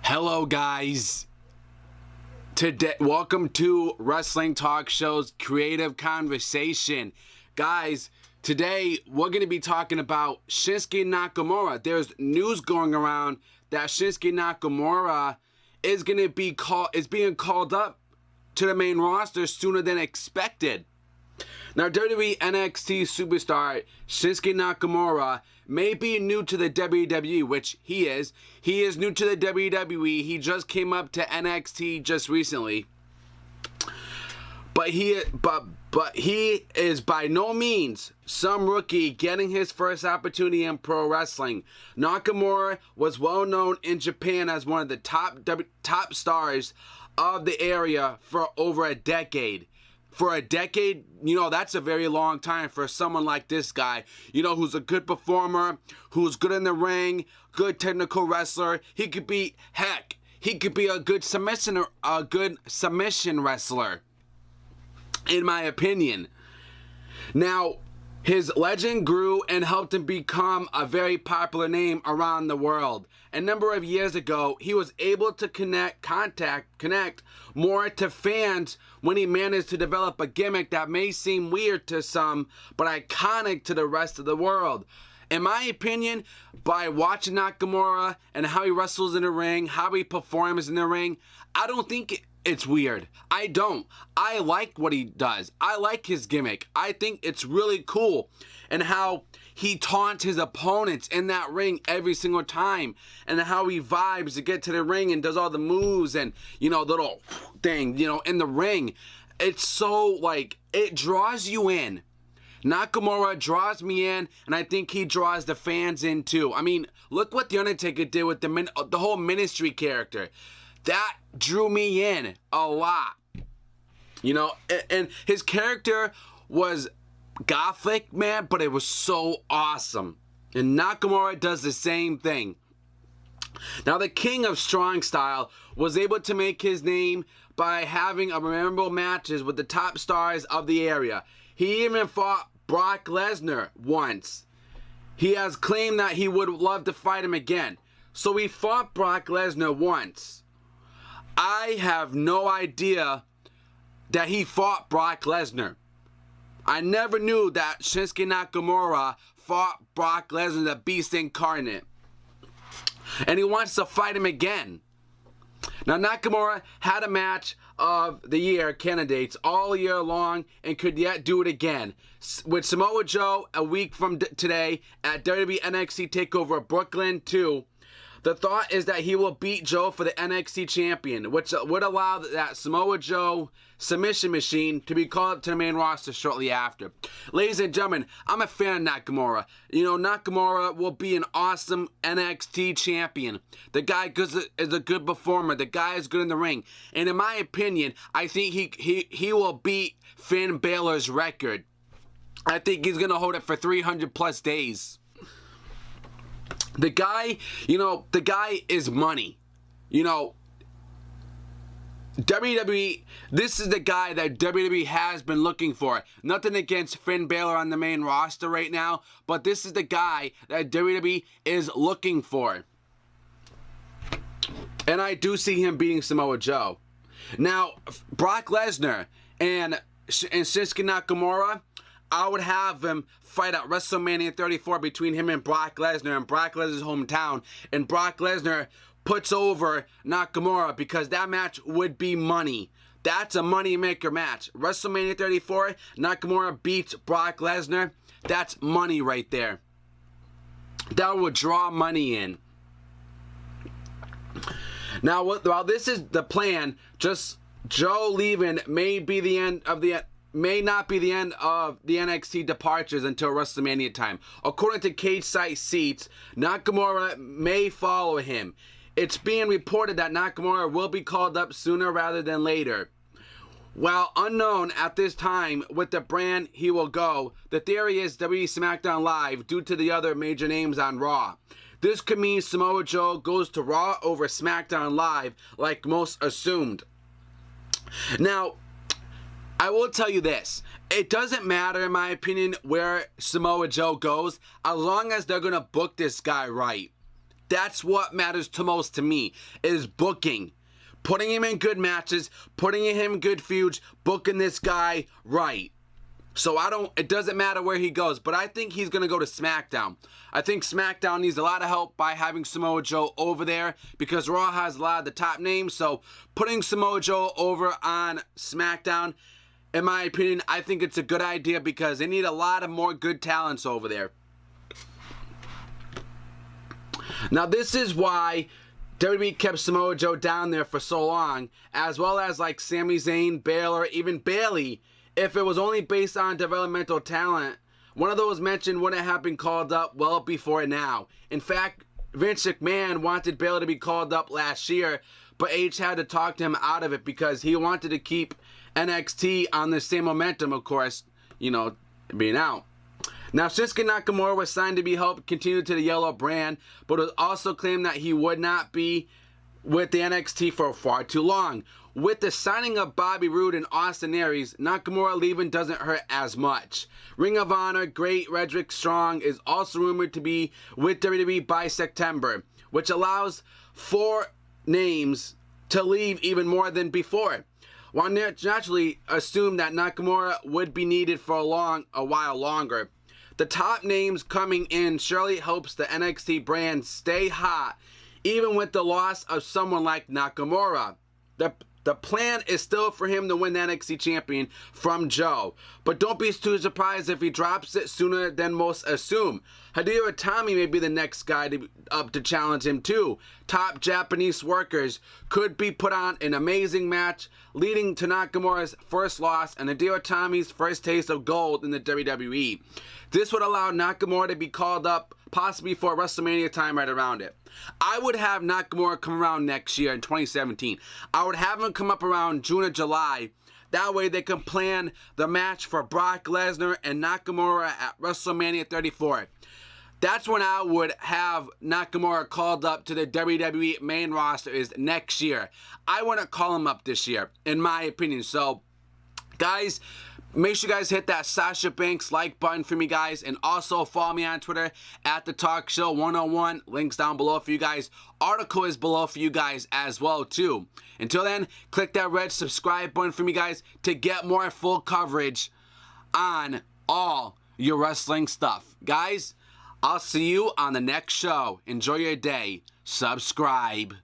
Hello, guys. Today, welcome to Wrestling Talk Show's Creative Conversation. Guys, today we're going to be talking about Shinsuke Nakamura. There's news going around that Shinsuke Nakamura is being called up to the main roster sooner than expected. Now, WWE NXT superstar Shinsuke Nakamura may be new to the WWE, which he is. He is new to the WWE. He just came up to NXT just recently. But he is by no means some rookie getting his first opportunity in pro wrestling. Nakamura was well known in Japan as one of the top stars of the area for over a decade. For a decade, that's a very long time for someone like this guy, who's a good performer, who's good in the ring, good technical wrestler. He could be a good submission wrestler, in my opinion. Now, his legend grew and helped him become a very popular name around the world. A number of years ago, he was able to connect more to fans when he managed to develop a gimmick that may seem weird to some, but iconic to the rest of the world. In my opinion, by watching Nakamura and how he wrestles in the ring, how he performs in the ring, I don't think it's weird. I don't. I like what he does. I like his gimmick. I think it's really cool. And how he taunts his opponents in that ring every single time. And how he vibes to get to the ring and does all the moves and, little thing, in the ring. It's so, it draws you in. Nakamura draws me in, and I think he draws the fans in too. I mean, look what The Undertaker did with the whole Ministry character. That drew me in a lot. And his character was gothic, man, but it was so awesome. And Nakamura does the same thing. Now, the king of strong style was able to make his name by having memorable matches with the top stars of the area. He even fought Brock Lesnar once. He has claimed that he would love to fight him again. So he fought Brock Lesnar once. I have no idea that he fought Brock Lesnar. I never knew that Shinsuke Nakamura fought Brock Lesnar, the Beast Incarnate. And he wants to fight him again. Now, Nakamura had a match of the year candidates all year long and could yet do it again. With Samoa Joe a week from today at WWE NXT TakeOver Brooklyn 2. The thought is that he will beat Joe for the NXT champion, which would allow that Samoa Joe submission machine to be called up to the main roster shortly after. Ladies and gentlemen, I'm a fan of Nakamura. Nakamura will be an awesome NXT champion. The guy is a good performer. The guy is good in the ring. And in my opinion, I think he will beat Finn Balor's record. I think he's going to hold it for 300 plus days. The guy is money. WWE, this is the guy that WWE has been looking for. Nothing against Finn Balor on the main roster right now, but this is the guy that WWE is looking for. And I do see him beating Samoa Joe. Now, Brock Lesnar and Shinsuke Nakamura, I would have him fight at WrestleMania 34 between him and Brock Lesnar in Brock Lesnar's hometown. And Brock Lesnar puts over Nakamura because that match would be money. That's a money maker match. WrestleMania 34, Nakamura beats Brock Lesnar. That's money right there. That would draw money in. Now, while this is the plan, just Joe leaving may not be the end of the NXT departures until WrestleMania time. According to Cage Site Seats, Nakamura may follow him. It's being reported that Nakamura will be called up sooner rather than later. While unknown at this time with the brand he will go, the theory is WWE SmackDown Live due to the other major names on Raw. This could mean Samoa Joe goes to Raw over SmackDown Live like most assumed. Now, I will tell you this. It doesn't matter, in my opinion, where Samoa Joe goes, as long as they're going to book this guy right. That's what matters to most to me, is booking. Putting him in good matches, putting him in good feuds, booking this guy right. So it doesn't matter where he goes, but I think he's going to go to SmackDown. I think SmackDown needs a lot of help by having Samoa Joe over there because Raw has a lot of the top names. So putting Samoa Joe over on SmackDown, in my opinion, I think it's a good idea because they need a lot of more good talents over there. Now this is why WWE kept Samoa Joe down there for so long, as well as like Sami Zayn, Baylor, even Bayley. If it was only based on developmental talent, one of those mentioned wouldn't have been called up well before now. In fact, Vince McMahon wanted Baylor to be called up last year, but H had to talk to him out of it because he wanted to keep NXT on the same momentum, of course, being out. Now, Shinsuke Nakamura was signed to be helped continue to the yellow brand, but it was also claimed that he would not be with the NXT for far too long. With the signing of Bobby Roode and Austin Aries, Nakamura leaving doesn't hurt as much. Ring of Honor great Roderick Strong is also rumored to be with WWE by September, which allows 4 names to leave even more than before. One naturally assumed that Nakamura would be needed for a while longer. The top names coming in surely helps the NXT brand stay hot, even with the loss of someone like Nakamura. The plan is still for him to win the NXT champion from Joe, but don't be too surprised if he drops it sooner than most assume. Hideo Itami may be the next guy up to challenge him too. Top Japanese workers could be put on an amazing match, leading to Nakamura's first loss and Hideo Itami's first taste of gold in the WWE. This would allow Nakamura to be called up possibly for WrestleMania time right around it. I would have Nakamura come around next year in 2017. I would have him come up around June or July. That way they can plan the match for Brock Lesnar and Nakamura at WrestleMania 34. That's when I would have Nakamura called up to the WWE main roster is next year. I wouldn't call him up this year, in my opinion. So, guys, make sure you guys hit that Sasha Banks like button for me, guys. And also follow me on Twitter at The Talk Show 101. Links down below for you guys. Article is below for you guys as well, too. Until then, click that red subscribe button for me, guys, to get more full coverage on all your wrestling stuff. Guys, I'll see you on the next show. Enjoy your day. Subscribe.